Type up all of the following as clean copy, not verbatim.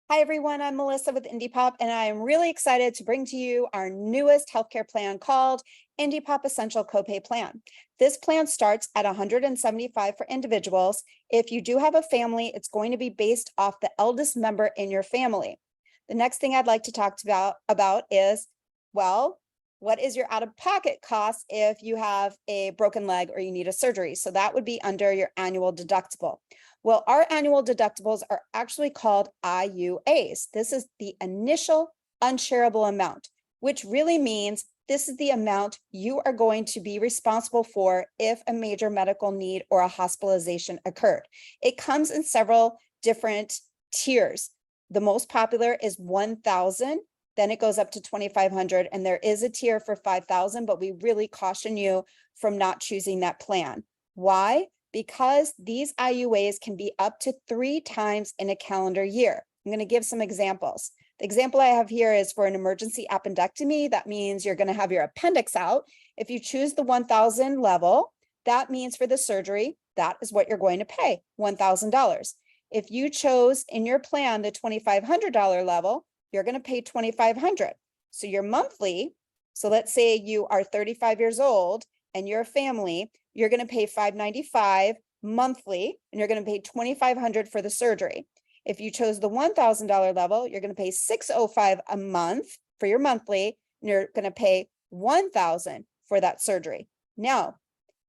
Hi, everyone. I'm Melissa with Indipop, and I am really excited to bring to you our newest healthcare plan called Indipop Essential Copay Plan. This plan starts at $175 for individuals. If you do have a family, it's going to be based off the eldest member in your family. The next thing I'd like to talk about is, well, what is your out-of-pocket cost if you have a broken leg or you need a surgery? So that would be under your annual deductible. Well, our annual deductibles are actually called IUAs. This is the initial unshareable amount, which really means this is the amount you are going to be responsible for if a major medical need or a hospitalization occurred. It comes in several different tiers. The most popular is 1,000. Then it goes up to 2,500, and there is a tier for 5,000, but we really caution you from not choosing that plan. Why? Because these IUAs can be up to 3 times in a calendar year. I'm going to give some examples. The example I have here is for an emergency appendectomy. That means you're going to have your appendix out. If you choose the 1,000 level, that means for the surgery, that is what you're going to pay, $1,000. If you chose in your plan the $2,500 level, you're going to pay $2,500. So your monthly, so let's say you are 35 years old and you're a family, you're going to pay $595 monthly, and you're going to pay $2,500 for the surgery. If you chose the $1,000 level, you're going to pay $605 a month for your monthly, and you're going to pay $1,000 for that surgery. Now,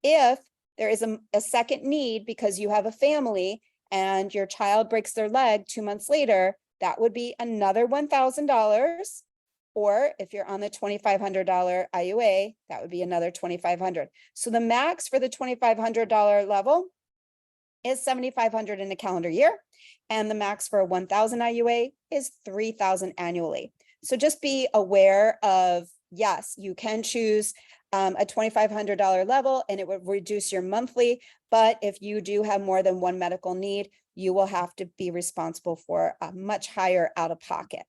if there is a second need because you have a family and your child breaks their leg 2 months later, that would be another $1,000. Or if you're on the $2,500 IUA, that would be another $2,500. So the max for the $2,500 level is $7,500 in a calendar year. And the max for a 1,000 IUA is $3,000 annually. So just be aware of, yes, you can choose a $2,500 level and it would reduce your monthly. But if you do have more than one medical need, you will have to be responsible for a much higher out-of-pocket.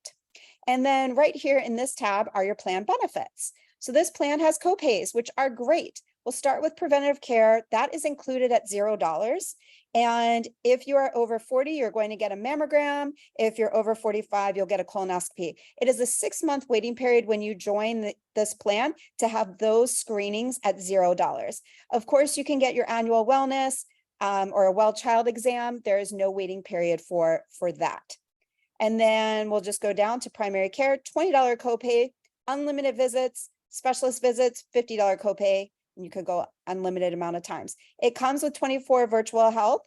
And then right here in this tab are your plan benefits. So this plan has copays, which are great. We'll start with preventative care. That is included at $0. And if you are over 40, you're going to get a mammogram. If you're over 45, you'll get a colonoscopy. It is a 6-month waiting period when you join this plan to have those screenings at $0. Of course, you can get your annual wellness or a well child exam. There is no waiting period for that. And then we'll just go down to primary care, $20 copay, unlimited visits, specialist visits, $50 copay, and you could go unlimited amount of times. It comes with 24 virtual health.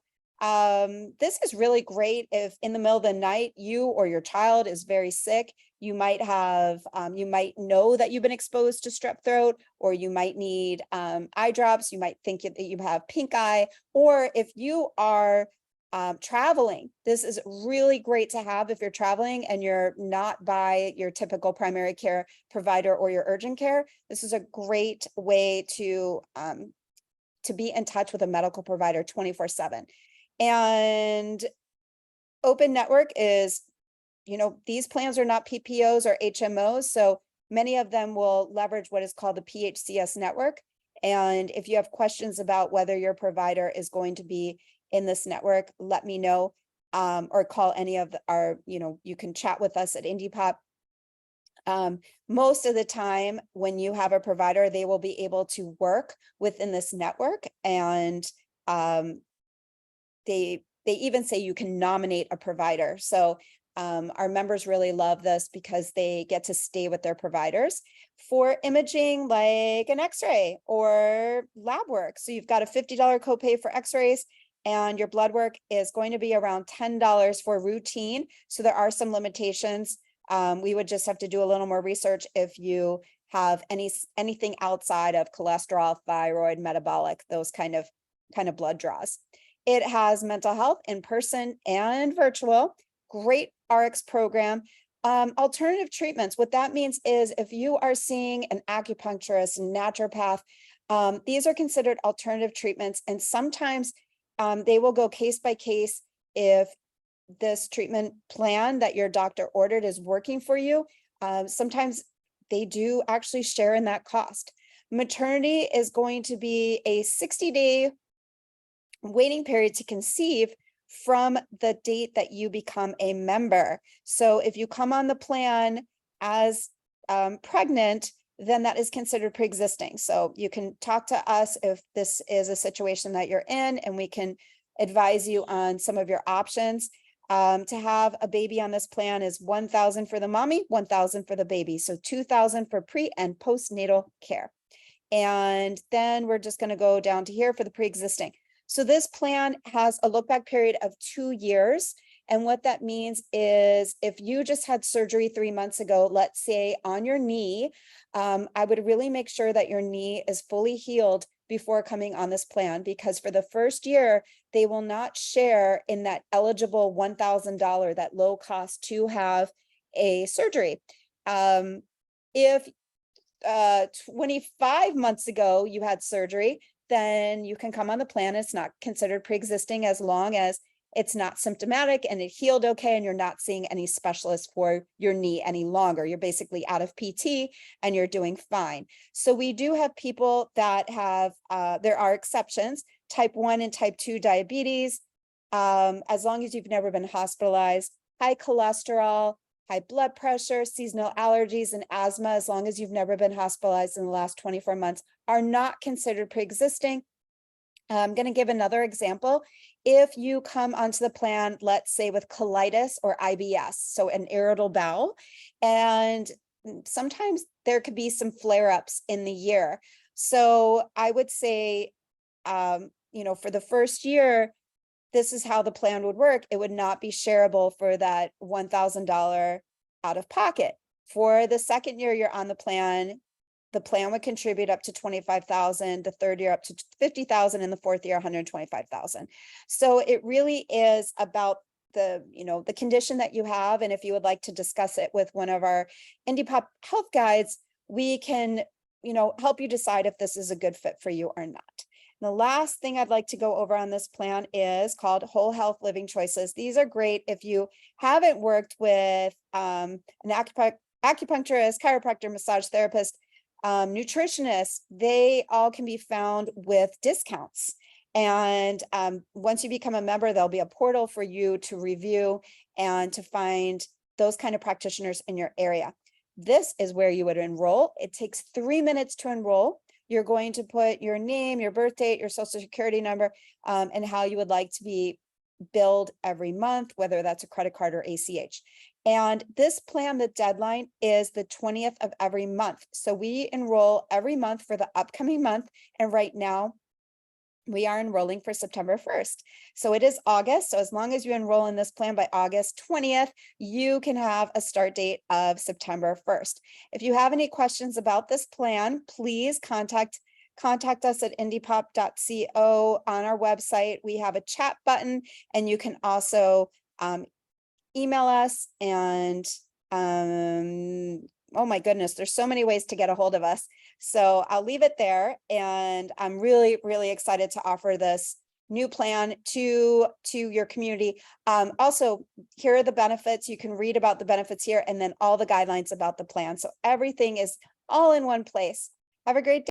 This is really great if in the middle of the night, you or your child is very sick. You might have, you might know that you've been exposed to strep throat, or you might need eye drops. You might think that you have pink eye, or if you are traveling, this is really great to have if you're traveling and you're not by your typical primary care provider or your urgent care. This is a great way to be in touch with a medical provider 24/7. And open network is, these plans are not PPOs or HMOs, so many of them will leverage what is called the PHCS network. And if you have questions about whether your provider is going to be in this network, let me know, or call any of our, you can chat with us at Indipop. Most of the time when you have a provider, they will be able to work within this network, and they even say you can nominate a provider. So our members really love this because they get to stay with their providers for imaging, like an x-ray or lab work. So you've got a $50 copay for x-rays, and your blood work is going to be around $10 for routine. So there are some limitations. We would just have to do a little more research if you have anything outside of cholesterol, thyroid, metabolic, those kind of blood draws. It has mental health in person and virtual. Great RX program. Alternative treatments. What that means is if you are seeing an acupuncturist, naturopath, these are considered alternative treatments, and sometimes they will go case by case if this treatment plan that your doctor ordered is working for you. Sometimes they do actually share in that cost. Maternity is going to be a 60-day waiting period to conceive from the date that you become a member. So if you come on the plan as pregnant, then that is considered pre-existing. So you can talk to us if this is a situation that you're in, and we can advise you on some of your options. To have a baby on this plan is $1,000 for the mommy, $1,000 for the baby. So $2,000 for pre and postnatal care. And then we're just going to go down to here for the pre-existing. So this plan has a look back period of 2 years. And what that means is if you just had surgery 3 months ago, let's say on your knee, I would really make sure that your knee is fully healed before coming on this plan, because for the first year, they will not share in that eligible $1,000, that low cost to have a surgery. If 25 months ago you had surgery, then you can come on the plan. It's not considered pre-existing as long as it's not symptomatic and it healed okay, and you're not seeing any specialist for your knee any longer. You're basically out of PT and you're doing fine. So we do have people that have, there are exceptions, type 1 and type 2 diabetes, as long as you've never been hospitalized, high cholesterol, high blood pressure, seasonal allergies, and asthma, as long as you've never been hospitalized in the last 24 months, are not considered pre-existing. I'm going to give another example. If you come onto the plan, let's say with colitis or IBS, so an irritable bowel, and sometimes there could be some flare-ups in the year. So I would say, for the first year, this is how the plan would work. It would not be shareable for that $1,000 out of pocket. For the second year you're on the plan would contribute up to $25,000, the third year up to $50,000, and the fourth year $125,000. So it really is about the condition that you have. And if you would like to discuss it with one of our indipop health guides, we can help you decide if this is a good fit for you or not. The last thing I'd like to go over on this plan is called Whole Health Living Choices. These are great if you haven't worked with an acupuncturist, chiropractor, massage therapist, nutritionists. They all can be found with discounts. And once you become a member, there'll be a portal for you to review and to find those kind of practitioners in your area. This is where you would enroll. It takes 3 minutes to enroll. You're going to put your name, your birth date, your social security number, and how you would like to be billed every month, whether that's a credit card or ACH. And this plan, the deadline is the 20th of every month. So we enroll every month for the upcoming month. And right now we are enrolling for September 1st. So it is August. So as long as you enroll in this plan by August 20th, you can have a start date of September 1st. If you have any questions about this plan, please contact us at indipop.co. On our website, we have a chat button, and you can also email us. And oh my goodness, there's so many ways to get a hold of us. So I'll leave it there. And I'm really, really excited to offer this new plan to your community. Also, here are the benefits. You can read about the benefits here, and then all the guidelines about the plan. So everything is all in one place. Have a great day.